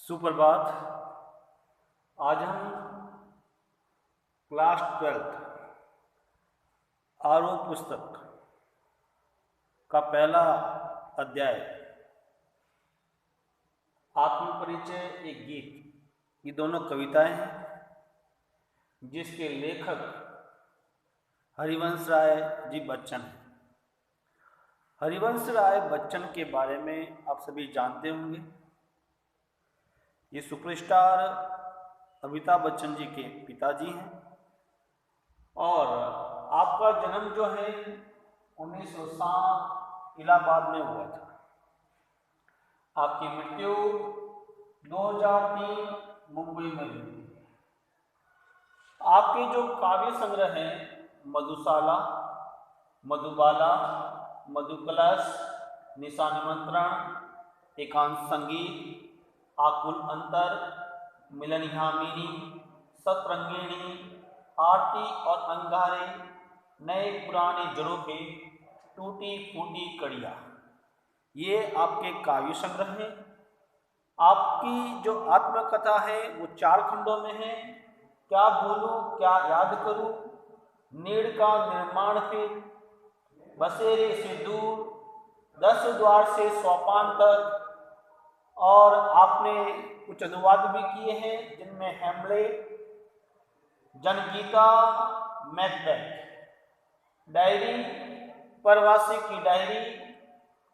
सुप्रभात। आज हम क्लास 12 आरओ पुस्तक का पहला अध्याय आत्मपरिचय एक गीत, ये दोनों कविताएं हैं जिसके लेखक हरिवंश राय जी बच्चन हैं। हरिवंश राय बच्चन के बारे में आप सभी जानते होंगे। ये सुपरस्टार अमिताभ बच्चन जी के पिताजी हैं और आपका जन्म जो है 1907 इलाहाबाद में हुआ था। आपकी मृत्यु 2003 मुंबई में हुई थी। आपके जो काव्य संग्रह हैं मधुशाला, मधुबाला, मधुकलश, निशा निमंत्रण, एकांत संगीत, आकुल अंतर, मिलनयामिनी, सतरंगिणी, आरती और अंगारे, नए पुराने झरोखे, टूटी फूटी कड़िया, ये आपके काव्य संग्रह हैं। आपकी जो आत्मकथा है वो 4 खंडों में है। क्या भूलूं क्या याद करूं, नीड़ का निर्माण फिर, बसेरे से दूर, 10 द्वार से सोपान तक, और आपने कुछ अनुवाद भी किए हैं जिनमें हेमलेट, जनगीता, मैकबेथ, डायरी, प्रवासी की डायरी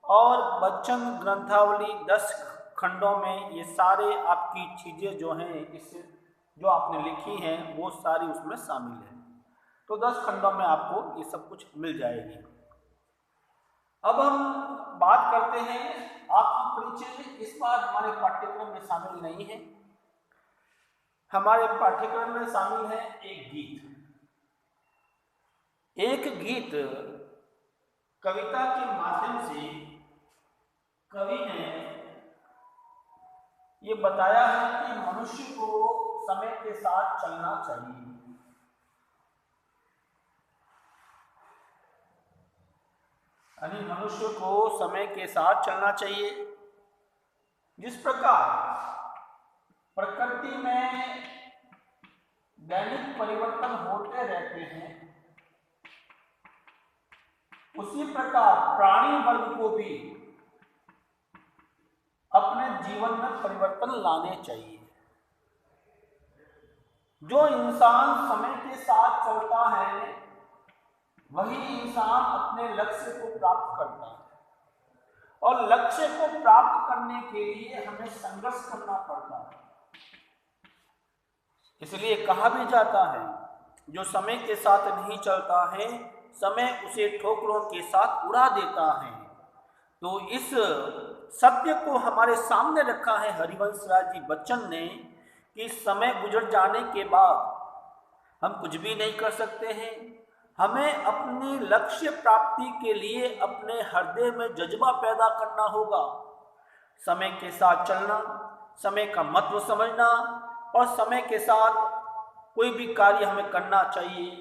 और बच्चन ग्रंथावली 10 खंडों में ये सारे आपकी चीज़ें जो हैं इस जो आपने लिखी हैं वो सारी उसमें शामिल है। तो 10 खंडों में आपको ये सब कुछ मिल जाएगी। अब हम बात करते हैं आत्मपरिचय। इस बार हमारे पाठ्यक्रम में शामिल नहीं है। हमारे पाठ्यक्रम में शामिल है एक गीत। एक गीत कविता के माध्यम से कवि ने ये बताया है कि मनुष्य को समय के साथ चलना चाहिए। यानी मनुष्य को समय के साथ चलना चाहिए। जिस प्रकार प्रकृति में दैनिक परिवर्तन होते रहते हैं, उसी प्रकार प्राणी वर्ग को भी अपने जीवन में परिवर्तन लाने चाहिए। जो इंसान समय के साथ चलता है वही इंसान अपने लक्ष्य को प्राप्त करता है और लक्ष्य को प्राप्त करने के लिए हमें संघर्ष करना पड़ता है। इसलिए कहा भी जाता है जो समय के साथ नहीं चलता है समय उसे ठोकरों के साथ उड़ा देता है। तो इस सत्य को हमारे सामने रखा है हरिवंश राय जी बच्चन ने कि समय गुजर जाने के बाद हम कुछ भी नहीं कर सकते हैं। हमें अपनी लक्ष्य प्राप्ति के लिए अपने हृदय में जज्बा पैदा करना होगा। समय के साथ चलना, समय का महत्व समझना और समय के साथ कोई भी कार्य हमें करना चाहिए,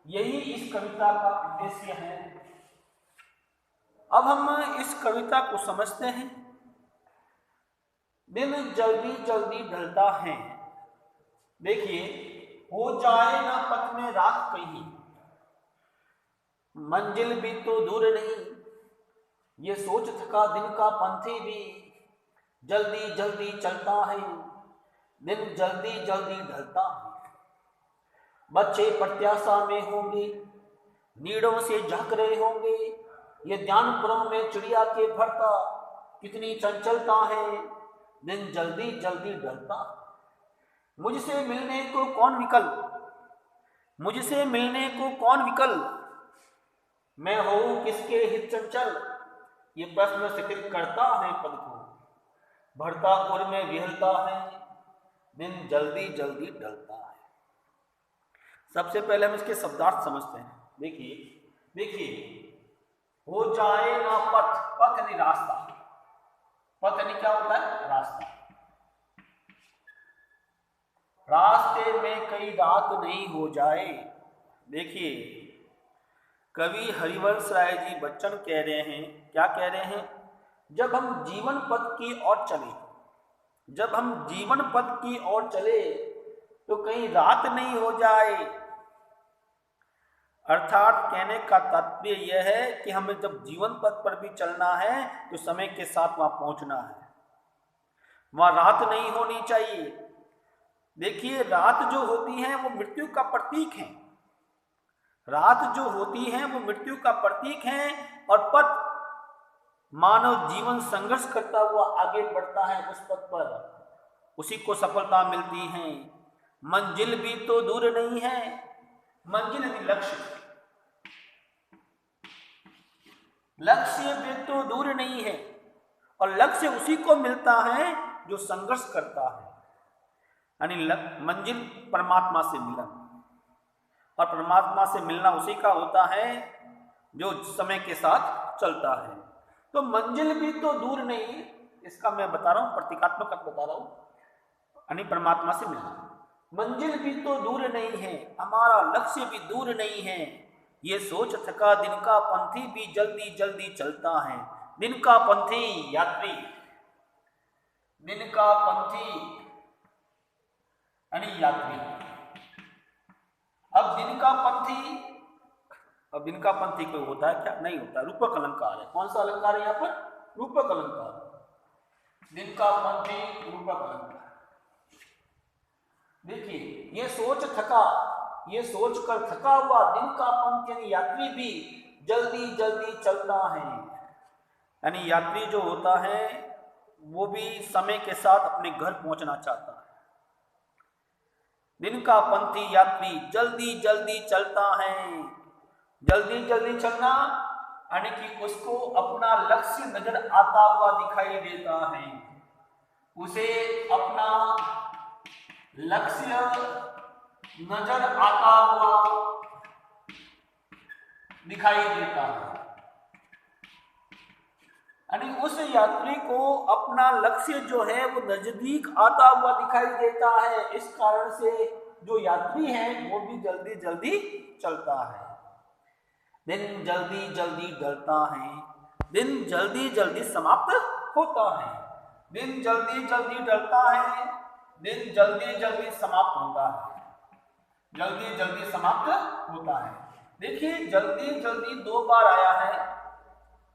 यही इस कविता का उद्देश्य है। अब हम इस कविता को समझते हैं। दिन जल्दी जल्दी ढलता है। देखिए, हो जाए ना पथ में रात कहीं, मंजिल भी तो दूर नहीं, ये सोच थका दिन का पंथी भी, जल्दी जल्दी चलता है, दिन जल्दी जल्दी ढलता है। बच्चे प्रत्याशा में होंगे, नीड़ों से झांक रहे होंगे, ये ध्यानपुरों में चिड़िया के भरता, कितनी चंचलता है, दिन जल्दी जल्दी ढलता। मुझसे मिलने को कौन विकल, मुझसे मिलने को कौन विकल, मैं हूँ किसके हित चंचल, ये प्रश्न स्थिर करता है पद को, भरता उर में विहलता है, दिन जल्दी जल्दी ढलता है। सबसे पहले हम इसके शब्दार्थ समझते हैं। देखिए, हो जाए ना पथ, पथ यानी रास्ता, पथ यानी क्या होता है? रास्ता। रास्ते में कई रात नहीं हो जाए। देखिए, कवि हरिवंश राय जी बच्चन कह रहे हैं, क्या कह रहे हैं? जब हम जीवन पथ की ओर चलें, जब हम जीवन पथ की ओर चले तो कहीं रात नहीं हो जाए। अर्थात कहने का तात्पर्य यह है कि हमें जब जीवन पथ पर भी चलना है तो समय के साथ वहां पहुंचना है, वहां रात नहीं होनी चाहिए। देखिए, रात जो होती है वो मृत्यु का प्रतीक है। रात जो होती है वो मृत्यु का प्रतीक है और पथ मानव जीवन संघर्ष करता हुआ आगे बढ़ता है उस पथ पर, उसी को सफलता मिलती है। मंजिल भी तो दूर नहीं है, मंजिल यानी लक्ष्य, लक्ष्य भी तो दूर नहीं है और लक्ष्य उसी को मिलता है जो संघर्ष करता है। यानी मंजिल परमात्मा से मिलन, और परमात्मा से मिलना उसी का होता है जो समय के साथ चलता है। तो मंजिल भी तो दूर नहीं, इसका मैं बता रहा हूं, प्रतीकात्मक अर्थ बता रहा हूं, यानी परमात्मा से मिलना। मंजिल भी तो दूर नहीं है, हमारा लक्ष्य भी दूर नहीं है, ये सोच थका दिन का पंथी भी जल्दी जल्दी चलता है। दिन का पंथी यात्री, दिन का पंथी यानी यात्री। अब दिन का पंथी कोई होता है क्या? नहीं होता, रूपक अलंकार है। कौन सा अलंकार है यहाँ पर? रूपक अलंकार। दिन का पंथी रूपक अलंकार। देखिए, ये सोच कर थका हुआ दिन का पंथी यानी यात्री भी जल्दी जल्दी चलता है। यानी यात्री जो होता है वो भी समय के साथ अपने घर पहुंचना चाहता है। दिन का पंथी यात्री जल्दी जल्दी चलता है। जल्दी जल्दी चलना यानी कि उसको अपना लक्ष्य नजर आता हुआ दिखाई देता है, उसे अपना लक्ष्य नजर आता हुआ दिखाई देता है। यानी उस यात्री को अपना लक्ष्य जो है वो नजदीक आता हुआ दिखाई देता है। इस कारण से जो यात्री है वो भी जल्दी जल्दी चलता है। दिन जल्दी जल्दी ढलता है, दिन जल्दी जल्दी समाप्त होता है। दिन जल्दी जल्दी ढलता है, दिन जल्दी जल्दी समाप्त होता है। जल्दी जल्दी समाप्त होता है। देखिए, जल्दी जल्दी दो बार आया है।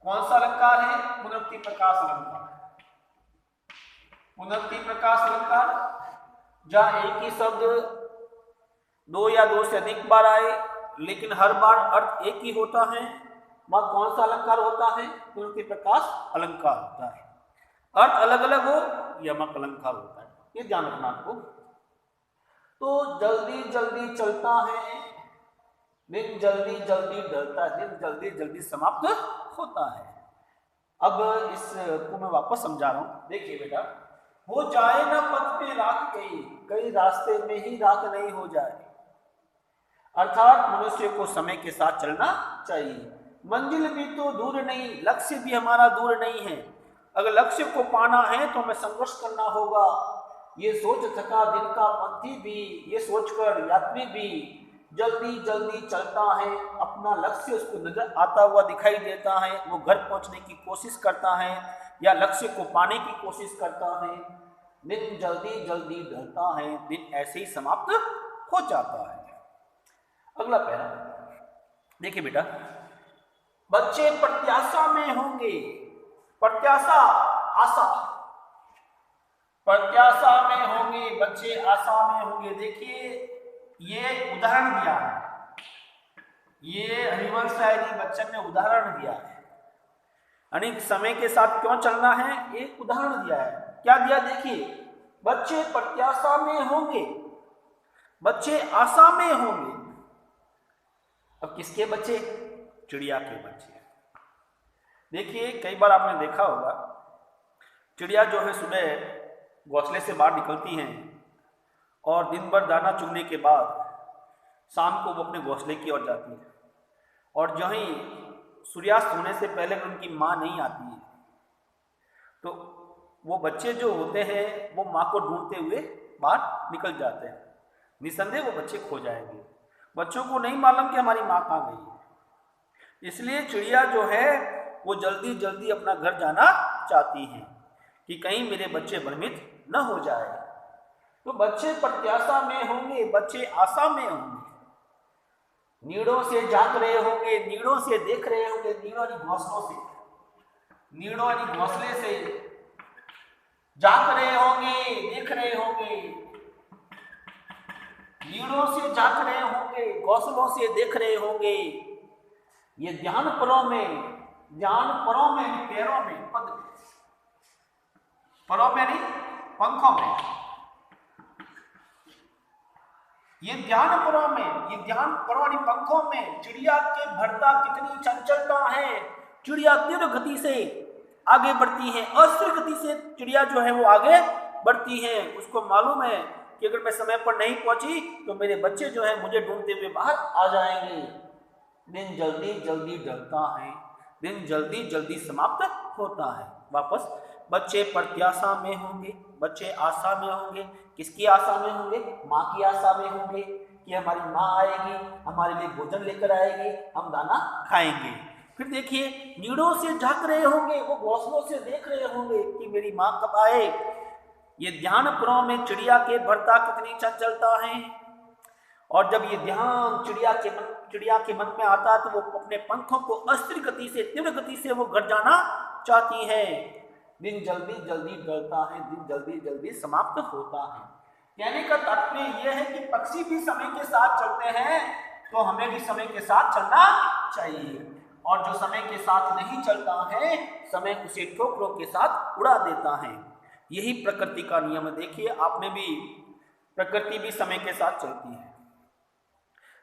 कौन सा अलंकार है? पुनरुक्ति प्रकाश अलंकार। पुनरुक्ति प्रकाश अलंकार, जहां एक ही शब्द दो या दो से अधिक बार आए लेकिन हर बार अर्थ एक ही होता है, वह कौन सा अलंकार होता है? पुनरुक्ति प्रकाश अलंकार होता है। अर्थ अलग अलग हो, यमक अलंकार होता है। ये ध्यान रखना आपको। तो जल्दी जल्दी चलता है, दिन जल्दी जल्दी ढलता है, दिन जल्दी जल्दी समाप्त होता है। अब इसको मैं वापस समझा रहा हूं। देखिए बेटा, वो जाए ना पथ पे रात कहीं रास्ते में ही रात नहीं हो जाए। अर्थात मनुष्य को समय के साथ चलना चाहिए। मंजिल भी तो दूर नहीं, लक्ष्य भी हमारा दूर नहीं है। अगर लक्ष्य को पाना है तो हमें संघर्ष करना होगा। ये सोच थका दिन का पंथी भी, ये सोचकर यात्री भी जल्दी जल्दी चलता है। अपना लक्ष्य उसको नजर आता हुआ दिखाई देता है, वो घर पहुंचने की कोशिश करता है या लक्ष्य को पाने की कोशिश करता है। दिन जल्दी जल्दी ढलता है, दिन ऐसे ही समाप्त हो जाता है। अगला पैरा देखिए बेटा, बच्चे प्रत्याशा में होंगे। प्रत्याशा, आशा, प्रत्याशा में होंगे, बच्चे आशा में होंगे। देखिए, ये उदाहरण दिया है, ये हरिवंश शायरी बच्चन ने उदाहरण दिया है। यानी समय के साथ क्यों चलना है, एक उदाहरण दिया है। क्या दिया? देखिए, बच्चे प्रत्याशा में होंगे, बच्चे आशा में होंगे। अब किसके बच्चे? चिड़िया के बच्चे। देखिए, कई बार आपने देखा होगा, चिड़िया जो है सुबह घोंसले से बाहर निकलती हैं और दिन भर दाना चुगने के बाद शाम को वो अपने घोंसले की ओर जाती है, और जो ही सूर्यास्त होने से पहले उनकी माँ नहीं आती है तो वो बच्चे जो होते हैं वो माँ को ढूंढते हुए बाहर निकल जाते हैं। निसंदेह वो बच्चे खो जाएंगे। बच्चों को नहीं मालूम कि हमारी माँ कहाँ गई है। इसलिए चिड़िया जो है वो जल्दी जल्दी अपना घर जाना चाहती हैं कि कहीं मेरे बच्चे भ्रमित न हो जाए। तो बच्चे प्रत्याशा में होंगे, बच्चे आशा में होंगे, नीड़ों से झांक रहे होंगे, नीड़ों से देख रहे होंगे, नीड़ों यानी घोंसलों से, नीड़ों यानी घोंसले से झांक रहे होंगे, देख रहे होंगे, नीड़ों से झांक रहे होंगे, घोंसलों से देख रहे होंगे। ये ध्यान परों में, ध्यान परों में, पैरों में, पद परों में नहीं, पंखों में, ये ध्यान परों में, ये ध्यान परों नहीं पंखों में। चिड़िया के भरता कितनी चंचलता है, चिड़िया तीव्र गति से आगे बढ़ती है, अस्थिर गति से चिड़िया जो है वो आगे बढ़ती है। उसको मालूम है कि अगर मैं समय पर नहीं पहुंची तो मेरे बच्चे जो है मुझे ढूंढते हुए बाहर आ जाएंगे। दिन जल्दी जल्दी ढलता है, दिन जल्दी जल्दी समाप्त होता है। वापस बच्चे प्रत्याशा में होंगे, बच्चे आशा में होंगे। किसकी आशा में होंगे? माँ की आशा में होंगे कि हमारी माँ आएगी, हमारे लिए भोजन लेकर आएगी, हम दाना खाएंगे। फिर देखिए नीड़ों से झांक रहे होंगे, वो घोंसलों से देख रहे होंगे कि मेरी माँ कब आए। ये ध्यान परों में चिड़िया के भरता कितनी चंचलता है। और जब ये ध्यान चिड़िया के मन में आता है तो वो अपने पंखों को अस्थिर गति से, तीव्र गति से वो घर जाना चाहती है। दिन जल्दी जल्दी ढलता है, दिन जल्दी जल्दी समाप्त होता है। कहने का तात्पर्य यह है कि पक्षी भी समय के साथ चलते हैं तो हमें भी समय के साथ चलना चाहिए। और जो समय के साथ नहीं चलता है, समय उसे ठोकरों के साथ उड़ा देता है। यही प्रकृति का नियम है। देखिए आपने भी, प्रकृति भी समय के साथ चलती है।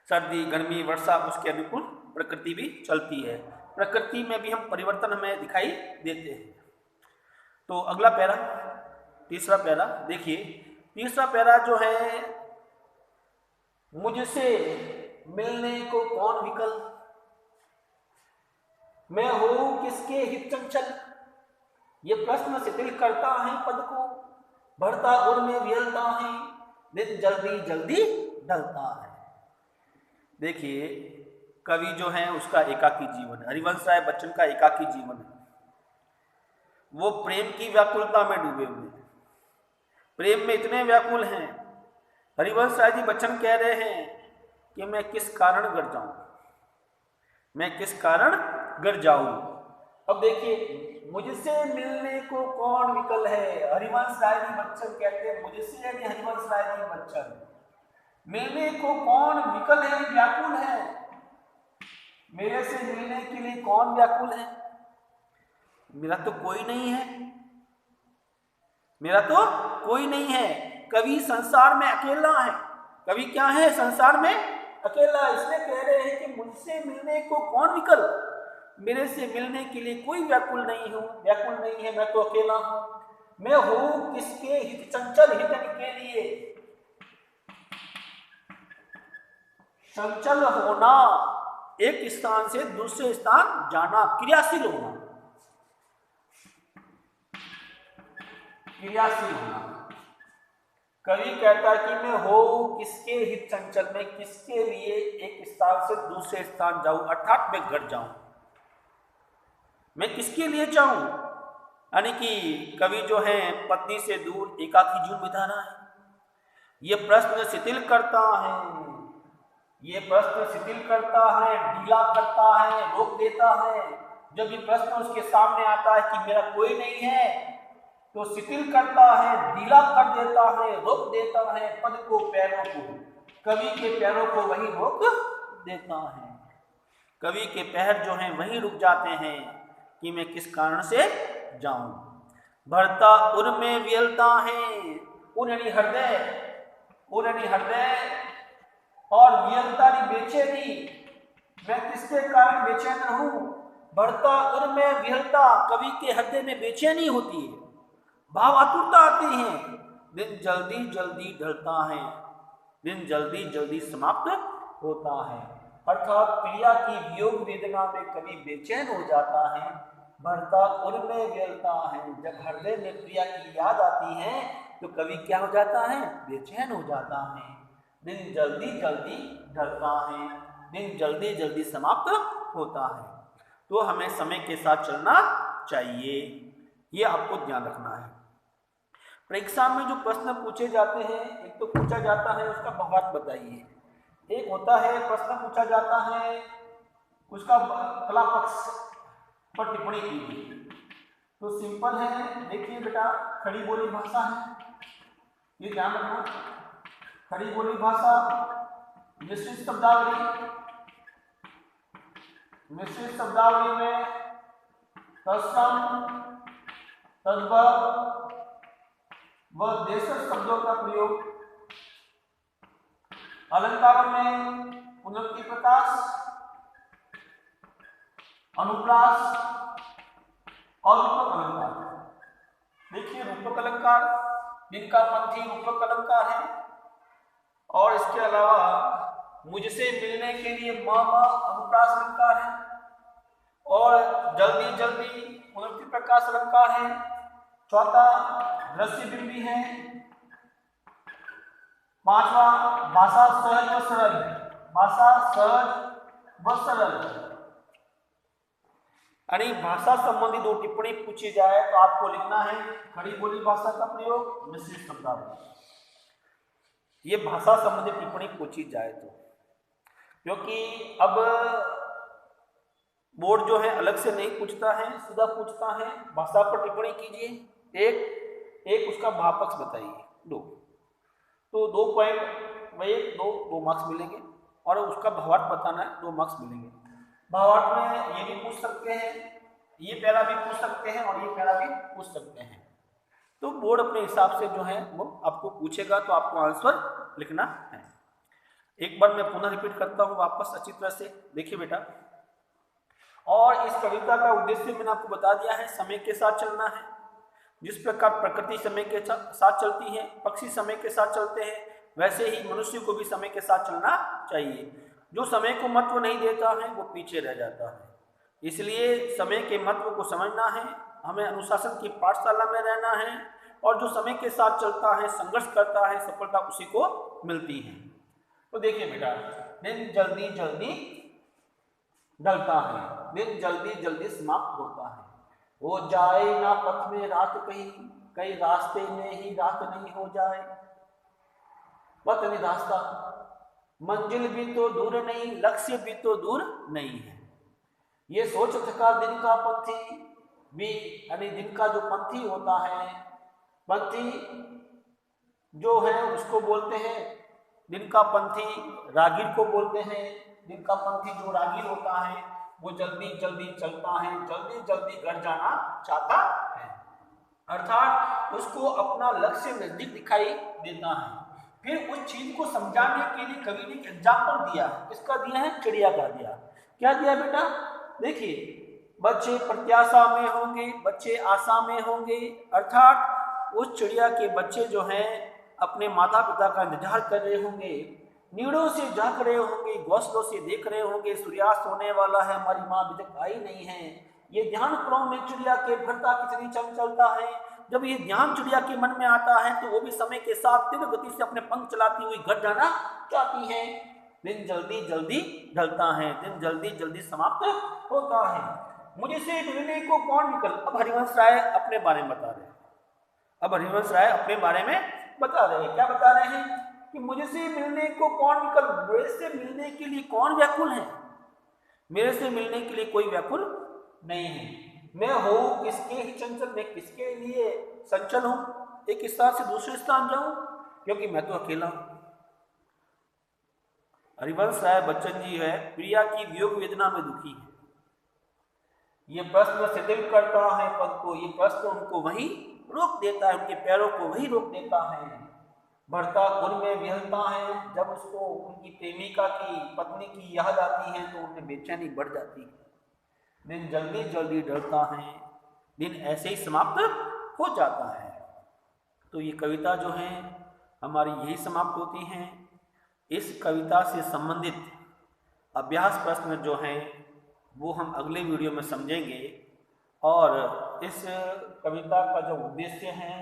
सर्दी, गर्मी, वर्षा, उसके अनुकूल प्रकृति भी चलती है। प्रकृति में भी हम परिवर्तन हमें दिखाई देते हैं। तो अगला पैरा, तीसरा पैरा देखिए। तीसरा पैरा जो है, मुझसे मिलने को कौन विकल, मैं हूं किसके हित चंचल। ये प्रश्न शिथिल करता है पद को, बढ़ता उर में विहलता है, दिन जल्दी जल्दी ढलता है। देखिए कवि जो है उसका एकाकी जीवन है, हरिवंश राय बच्चन का एकाकी जीवन है। वो प्रेम की व्याकुलता में डूबे हुए हैं, प्रेम में इतने व्याकुल हैं। हरिवंश राय जी बच्चन कह रहे हैं कि मैं किस कारण गर जाऊं, मैं किस कारण गर जाऊं। अब देखिए मुझसे मिलने को कौन विकल है। हरिवंश राय जी बच्चन कहते हैं, मुझसे यानी हरिवंश राय जी बच्चन, मिलने को कौन विकल है, व्याकुल है। मेरे से मिलने के लिए कौन व्याकुल है? मेरा तो कोई नहीं है, मेरा तो कोई नहीं है। कवि संसार में अकेला है। कवि क्या है? संसार में अकेला। इसलिए कह रहे हैं कि मुझसे मिलने को कौन विकल, मेरे से मिलने के लिए कोई व्याकुल नहीं हूं, व्याकुल नहीं है, मैं तो अकेला हूं। मैं हूं किसके हित चंचल, हित के लिए। चंचल होना, एक स्थान से दूसरे स्थान जाना, क्रियाशील होना, क्रियाशील होना। कवि कहता है कि मैं हो किसके हित चंचल, में किसके लिए एक स्थान से दूसरे स्थान जाऊं, अर्थात मैं घर जाऊं, मैं किसके लिए जाऊं। यानी कि कवि जो है पत्नी से दूर एकाकी जीवन बिता रहा है। ये प्रश्न शिथिल करता है, ये प्रश्न शिथिल करता है, ढीला करता है, रोक देता है। जब ये प्रश्न उसके सामने आता है कि मेरा कोई नहीं है, तो शिथिल करता है, ढीला कर देता है, रोक देता है पद को, पैरों को। कवि के पैरों को वही रोक देता है। कवि के पैर जो हैं वही रुक जाते हैं कि मैं किस कारण से जाऊं। भरता उर में वियलता है, उर यानी हृदय, उर यानी हृदय, और वियलता यानी बेचैनी, मैं किसके कारण बेचैन रहूं। बढ़ता उर में विहलता, कवि के हृदय में बेचैनी होती है, भाव आतुरता आती है। दिन जल्दी जल्दी ढलता है, दिन जल्दी जल्दी समाप्त होता है। अर्थात प्रिया की वियोग वेदना में कवि बेचैन हो जाता है। बढ़ता उर में विहलता है, जब हृदय में प्रिया की याद आती है तो कवि क्या हो जाता है? बेचैन हो जाता है। दिन जल्दी जल्दी ढलता है, दिन जल्दी जल्दी समाप्त होता है। तो हमें समय के साथ चलना चाहिए, ये आपको ध्यान रखना है। परीक्षा में जो प्रश्न पूछे जाते हैं, एक तो पूछा जाता है उसका भावार्थ बताइए, एक होता है प्रश्न पूछा जाता है उसका कला पक्ष पर टिप्पणी कीजिए। तो सिंपल है, देखिए बेटा, खड़ी बोली भाषा है, ये ध्यान रखना। खड़ी बोली भाषा, मिश्रित शब्दावली, मिश्रित शब्दावली में तत्सम, तद्भव व देशज शब्दों का प्रयोग, अलंकारों में पुनरुक्ति प्रकाश, अनुप्रास और रूपक अलंकार। देखिए रूपक अलंकार जिनका पंथी रूपक अलंकार है, और इसके अलावा मुझसे मिलने के लिए मामा अनुप्रास अलंकार है, और जल्दी जल्दी पुनरुक्ति प्रकाश अलंकार है। चौथा दृश्य बिंबी है। पांचवा भाषा सहज व सरल, भाषा सहज व सरल। यानी भाषा संबंधी दो टिप्पणी पूछी जाए तो आपको लिखना है खड़ी बोली भाषा का प्रयोग, मिश्रित शब्दावली। ये भाषा संबंधी टिप्पणी पूछी जाए तो, क्योंकि अब बोर्ड जो है अलग से नहीं पूछता है, सीधा पूछता है भाषा पर टिप्पणी कीजिए, एक उसका भावपक्ष बताइए, दो, तो 2 पॉइंट वही 2 मार्क्स मिलेंगे, और उसका भावार्थ बताना है 2 मार्क्स मिलेंगे। भावार्थ में ये भी पूछ सकते हैं, ये पहला भी पूछ सकते हैं और ये पहला भी पूछ सकते हैं। तो बोर्ड अपने हिसाब से जो है वो आपको पूछेगा, तो आपको आंसर लिखना है। एक बार मैं पुनः रिपीट करता हूँ वापस अच्छी तरह से, देखिए बेटा। और इस कविता का उद्देश्य मैंने आपको बता दिया है, समय के साथ चलना है। जिस प्रकार प्रकृति समय के साथ चलती है, पक्षी समय के साथ चलते हैं, वैसे ही मनुष्य को भी समय के साथ चलना चाहिए। जो समय को महत्व नहीं देता है वो पीछे रह जाता है। इसलिए समय के महत्व को समझना है, हमें अनुशासन की पाठशाला में रहना है, और जो समय के साथ चलता है, संघर्ष करता है, सफलता उसी को मिलती है। तो देखिए बेटा, दिन जल्दी जल्दी ढलता है, दिन जल्दी जल्दी समाप्त होता है। हो जाए ना पथ में रात कहीं, कहीं रास्ते में ही रात नहीं हो जाए। पथ नहीं रास्ता, मंजिल भी तो दूर नहीं, लक्ष्य भी तो दूर नहीं है। ये सोच थका दिन का पंथी भी, यानी दिन का जो पंथी होता है, पंथी जो है उसको बोलते हैं दिन का पंथी, रागीर को बोलते हैं। दिन का पंथी जो रागीर होता है वो जल्दी जल्दी चलता है, जल्दी जल्दी घर जाना चाहता है, अर्थात उसको अपना लक्ष्य नजदीक दिखाई देता है। फिर उस चीज को समझाने के लिए कवि ने एग्जाम्पल दिया, किसका दिया है? चिड़िया का दिया। क्या दिया बेटा? देखिए, बच्चे प्रत्याशा में होंगे, बच्चे आशा में होंगे, अर्थात उस चिड़िया के बच्चे जो हैं अपने माता पिता का इंतजार कर रहे होंगे, नीड़ों से झांक रहे होंगे, घोंसलों से देख रहे होंगे, सूर्यास्त होने वाला है, हमारी माँ अभी तक आई नहीं है। ये ध्यान क्रम में चिड़िया के भरता कितनी चंचलता है। जब ये ध्यान चिड़िया के मन में आता है तो वो भी समय के साथ तीव्र गति से अपने पंख चलाती हुई घर जाना चाहती है। दिन जल्दी जल्दी ढलता है, दिन जल्दी जल्दी समाप्त होता है। मुझसे मिलने को कौन निकल। अब हरिवंश राय अपने बारे में बता रहे हैं, अब हरिवंश राय अपने बारे में बता रहे हैं। क्या बता रहे हैं? कि मुझसे मिलने को कौन निकल, मेरे से मिलने के लिए कौन व्याकुल है? मेरे से मिलने के लिए कोई व्याकुल नहीं है। मैं हूँ किसके ही चंचल, मैं किसके लिए संचल हूँ, एक स्थान से दूसरे स्थान जाऊं, क्योंकि मैं तो अकेला हूं। हरिवंश राय बच्चन जी है, प्रिया की वियोग वेदना में दुखी है। ये प्रश्न शिथिल करता है पद को, ये प्रश्न उनको वहीं रोक देता है, उनके पैरों को वहीं रोक देता है। बढ़ता उन में विहलता है, जब उसको उनकी प्रेमिका की, पत्नी की याद आती है तो उनमें बेचैनी बढ़ जाती है। दिन जल्दी जल्दी ढलता है, दिन ऐसे ही समाप्त हो जाता है। तो ये कविता जो है हमारी यही समाप्त होती है। इस कविता से संबंधित अभ्यास प्रश्न जो हैं वो हम अगले वीडियो में समझेंगे, और इस कविता का जो उद्देश्य है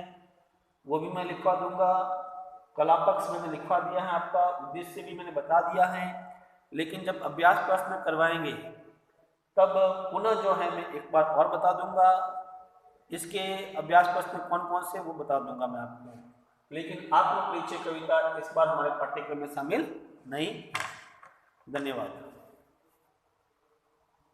वो भी मैं लिखवा दूंगा। कला पक्ष मैंने लिखवा दिया है, आपका उद्देश्य भी मैंने बता दिया है। लेकिन जब अभ्यास प्रश्न करवाएंगे तब पुनः जो है मैं एक बार और बता दूंगा। इसके अभ्यास प्रश्न कौन कौन से वो बता दूंगा मैं आपको, लेकिन आत्मपरिचय कविता इस बार हमारे पाठ्यक्रम में शामिल नहीं। धन्यवाद।